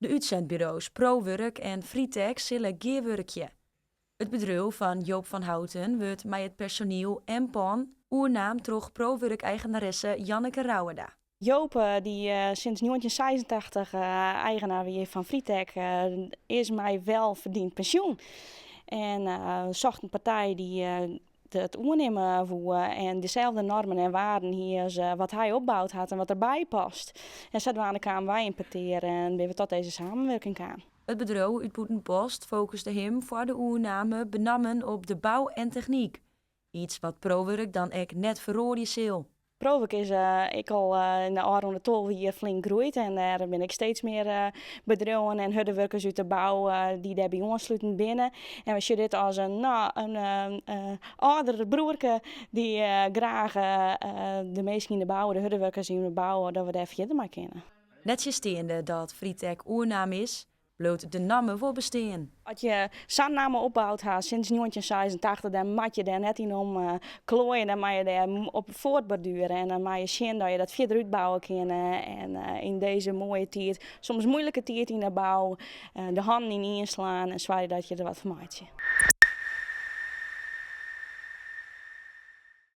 De uitzendbureaus ProWork en Freetech zullen geerwerkje. Het bedrijf van Joop van Houten wordt met het personeel en pan oernaam troch ProWork-eigenaresse Janneke Rauweda. Joop, die sinds 1986 eigenaar weer van Freetech, is mij wel verdiend pensioen. En zocht een partij die het oernemen voer en dezelfde normen en waarden hier wat hij opbouwd had en wat erbij past. En zo kwamen wij importeren en ben we tot deze samenwerking aan. Het bedrijf uit Boetenpost focuste hem voor de oername benammen op de bouw en techniek. Iets wat ProWork dan ook net verrooien zal. ProWork is ik al in de jaren 12 hier flink groeit en daar ben ik steeds meer bedrijven en huddenwerkers uit de bouw die daar bij ons sluiten binnen. En we zien dit als een oudere broerke die graag de mensen in de bouw, de huddenwerkers in de bouw, dat we daar verder maar kennen. Net steende dat Freetech oernaam is, bloot de namen voor bestaan. Als je zo'n namen opbouwt sinds 1986, dan moet je daar net in om klooien, dan moet je daar op voortborduren en dan moet je zien dat je dat verder uitbouwen kan. En in deze mooie tijd, soms moeilijke tijd in de bouw, de handen in inslaan en zwaar dat je er wat van maakt.